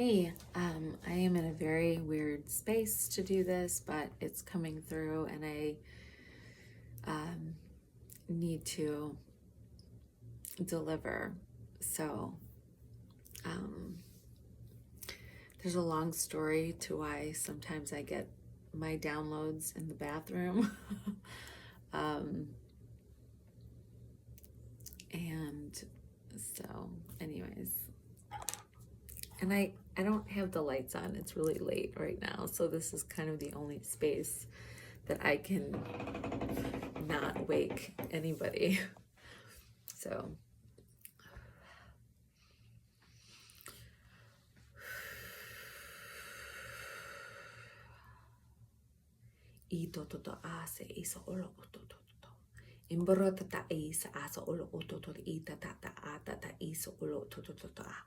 Hey, I am in a very weird space to do this, but it's coming through and I um, need to deliver. So, um, there's a long story to why sometimes I get my downloads in the bathroom. um, and so, anyways, and I don't have the lights on. It's really late right now, so this is kind of the only space that I can not wake anybody. So, ito toto ase isa olo oto toto. Imborota ta isa asa olo oto toto ita ta ta ata ta isa olo toto toto a.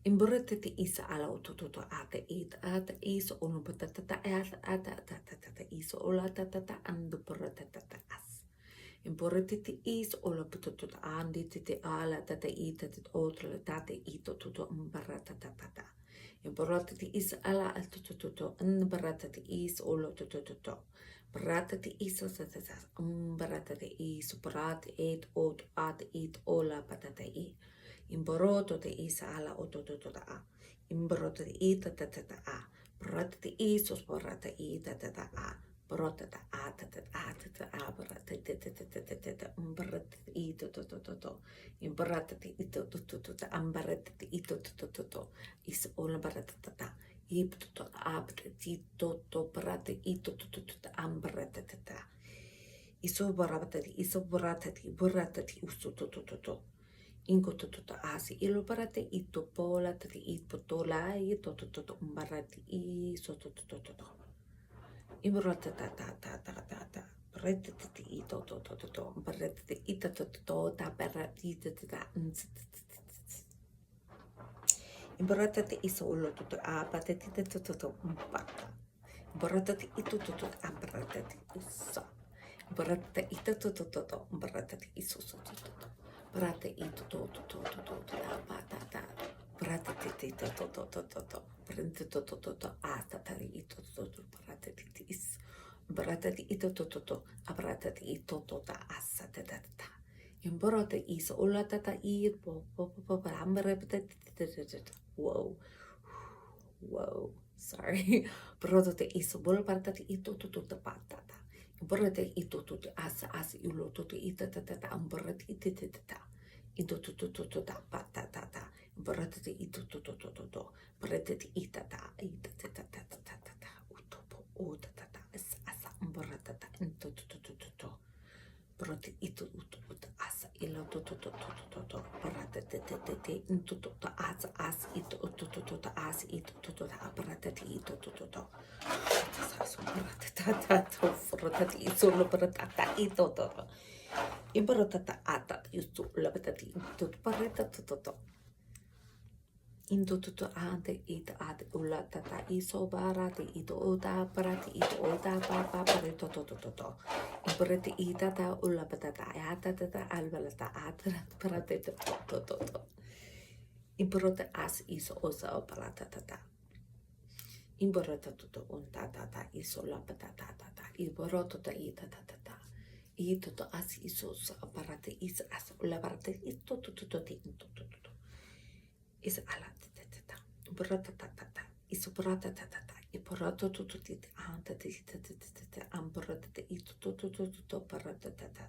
Imborota ti isa ala oto toto ata ita ata isa olo pata ta ta ata ata ta ta ta ta isa olo ta ta ta ando porota ta ta as. Imborota ti isa olo poto toto andi ti ti ala ta ta ita ti otro la ta ta ito toto imborota ta ta ta. Imborota ti isa ala toto toto imborota ti isa olo toto toto. Barata ti isa sa sa sa barata ti isa barata et ot at it ola patata i imboroto ti isa ala ototo a imboroto ti ita ta ta ta a barata ti isa barata i ta ta ta a barata ta a ta ta a ta ta a barata ti ta ta ta ta ta ta barata ti ito to to to to imbarata ti ito to to to ambarata ti ito to to to is ola barata ta ta Ipto abte tito to brate ito to ambrate tata. Iso barate uso to. Ingo to asi ilo barate ito pola tati ito tola ito to umbarate iso to. Imbrate ta. Brete tati ito to. Brete ito to ta barate tata. Imbarata te iso ulo tuto a pateti te tuto umpata. Imbarata te ito tuto ambarata te iso. Imbarata te ito tuto imbarata te iso tuto. Barata ito tuto a patata. Barata te toto. Prende toto a tatari ito tuto barata te is. Barata te ito tuto a barata te ito tota asa te tata. Imbarata iso ulo tata I po ambarata Whoa, sorry. Brodo te iso bol parta te ito tutu patata. Borre te ito tutu asa ilo tutu ita tata amborre te ita tata. Ito tutu patata. Borre te ito tutu. Borre te ita tata. Utopo o tata asa amborre tata into tutu. Prote ito asa ilo to parate te into asa ito asa ito aparate ito sa parate forate ito lo parata ito imparata ata ito la patati ito parate Into tuto ante ita ate ula tata iso barate ito ota parate ito ota papa parito to. Imparate ita ta ula patata ata tata albalata ata parate to. Imparate as iso osa opalata tata. Imparate tuto unta tata iso la patata tata. Imparate ta ita tata. Ito to as iso sa parate is as ula parate ito to. Is ala tata brata tata is brata tata iparato tutti anta tata ambrata ito to parata tata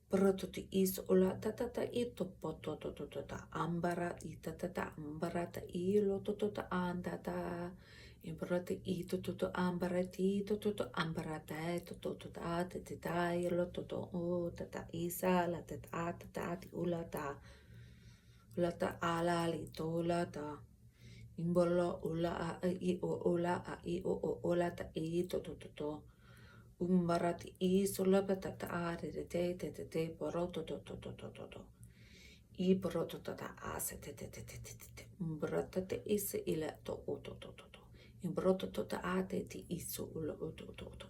Parato ti is ola tata ito poto ambara ita tata ambarata ilo to anda ta imbrata ito to ambarati to ambarata to tata ilo to o tata isa la tata ula ta Lata ala li to lata imbolo ula a I o ola a I o ola ta I to umbarati I sola patata a te poroto to I poroto tata a se te umbrata te is ila to imbroto tota a te ti iso ula to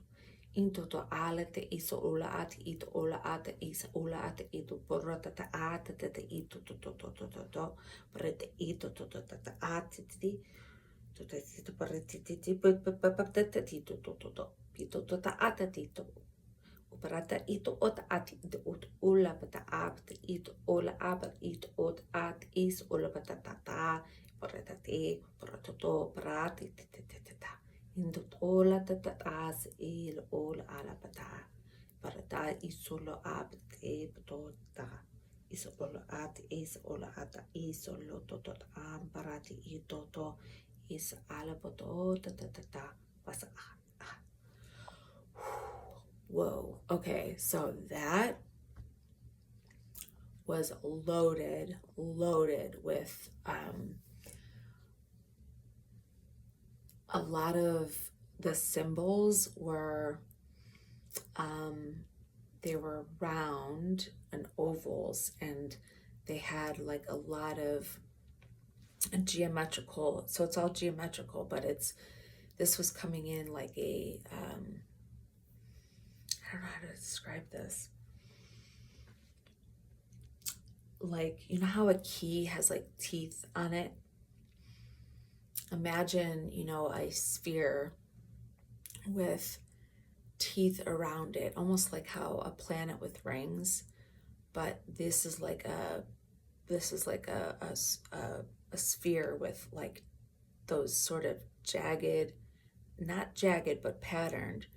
Into alate iso ola ate ito ola ate isa ola ate ito porota ta ate te ito to prete ito to ate ti to te prete ti te to ito to ta ate tito operata ito ot ate ito ot ola pata ate ito ola ate ito ot ate is ola pata ta prete te proto prate te Indut ola tataas il ola alapata parata isolo abte ptota isolo at is ola ata isolo totot amparati itoto is alapoto tatata pasa. Whoa, okay, so that was loaded with a lot of the symbols were they were round and ovals, and they had like a lot of geometrical, so it's all geometrical, but this was coming in like a I don't know how to describe this, like, you know how a key has like teeth on it? Imagine, you know, a sphere with teeth around it, almost like how a planet with rings, but this is like a sphere with like those sort of jagged, not jagged but patterned,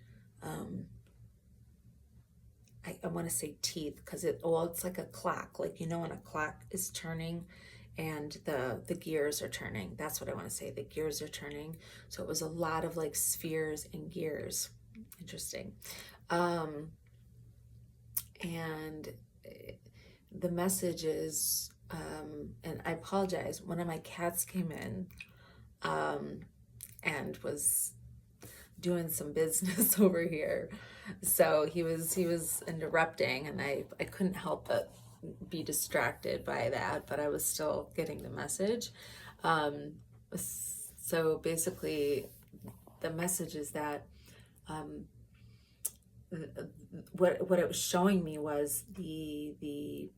I want to say teeth, because it's like a clock, like, you know, when a clock is turning and the gears are turning. That's what I want to say, the gears are turning. So it was a lot of like spheres and gears. Interesting. And the message is, and I apologize, one of my cats came in and was doing some business over here, so he was interrupting, and I couldn't help but be distracted by that, but I was still getting the message. So basically the message is that what it was showing me was the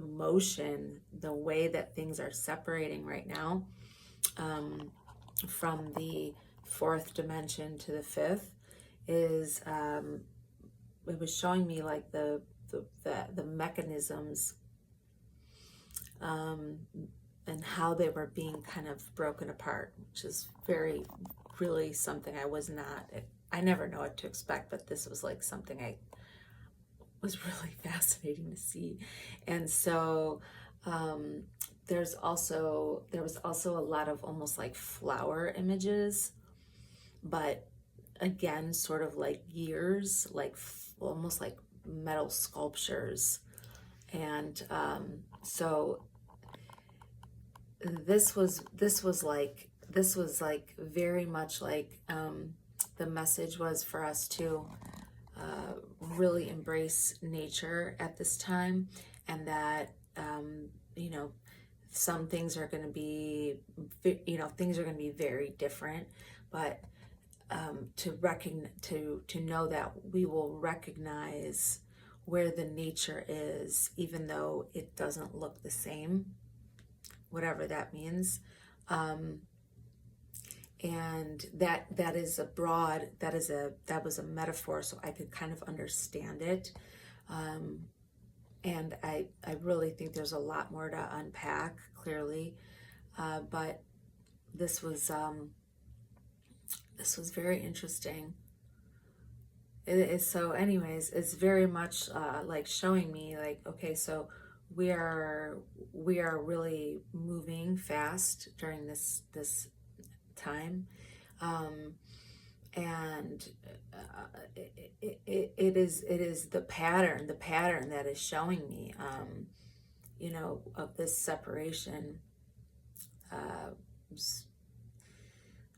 motion, the way that things are separating right now, from the fourth dimension to the fifth, is it was showing me like the mechanisms and how they were being kind of broken apart, which is really something I never know what to expect, but this was like something I was really fascinating to see. And so there was also a lot of almost like flower images, but again, sort of like gears, like almost like metal sculptures. And so this was like very much like the message was for us to really embrace nature at this time, and that you know, some things are going to be, things are going to be very different, but to know that we will recognize where the nature is, even though it doesn't look the same, whatever that means. And that was a metaphor, so I could kind of understand it. And I really think there's a lot more to unpack, clearly, but this was very interesting. It is. So anyways, it's very much like showing me like, okay, so we are really moving fast during this time, and it is the pattern that is showing me, you know, of this separation.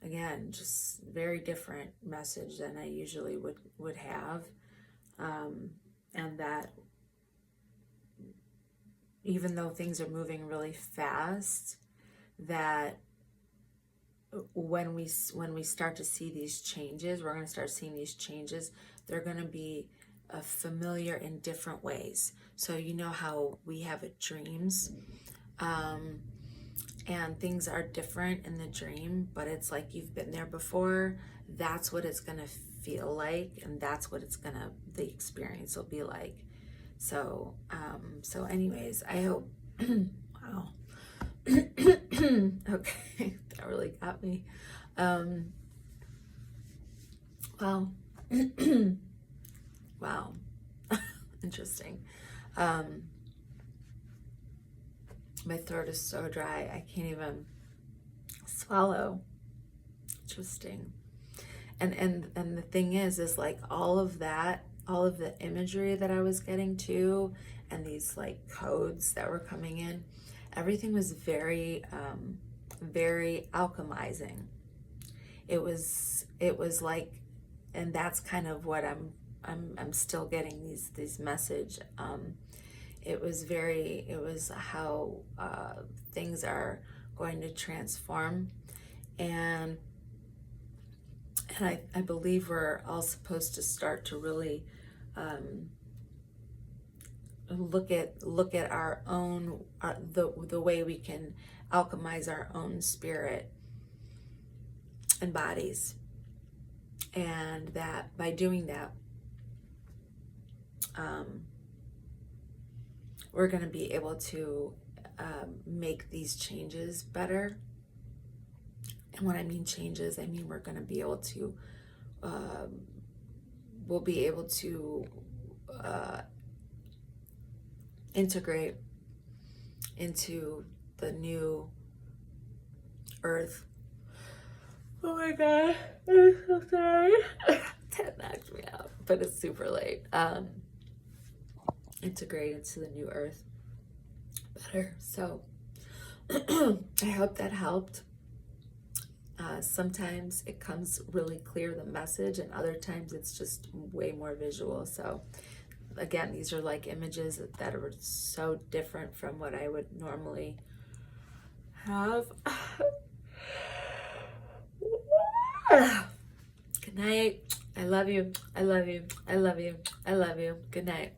Again, just very different message than I usually would have, and that even though things are moving really fast, that when we start to see these changes, we're going to start seeing these changes. They're going to be familiar in different ways. So you know how we have dreams, and things are different in the dream, but it's like you've been there before. That's what it's going to feel like, and that's what the experience will be like. So so anyways, I hope wow. Okay, that really got me. Wow. Wow. Interesting. My throat is so dry, I can't even swallow. Interesting. And the thing is like all of that, all of the imagery that I was getting to, and these like codes that were coming in, everything was very very alchemizing. It was like, and that's kind of what I'm still getting these message. It was how things are going to transform, and I believe we're all supposed to start to really look at our own the way we can alchemize our own spirit and bodies, and that by doing that, we're going to be able to make these changes better. And when I mean changes, I mean we're going to be able to we'll be able to integrate into the new earth. Oh my god, I'm so sorry. That knocked me out, but it's super late. Integrate into the new earth better. So I hope that helped. Sometimes it comes really clear, the message, and other times it's just way more visual. So again, these are like images that are so different from what I would normally have. Good night. I love you. I love you. I love you. I love you. Good night.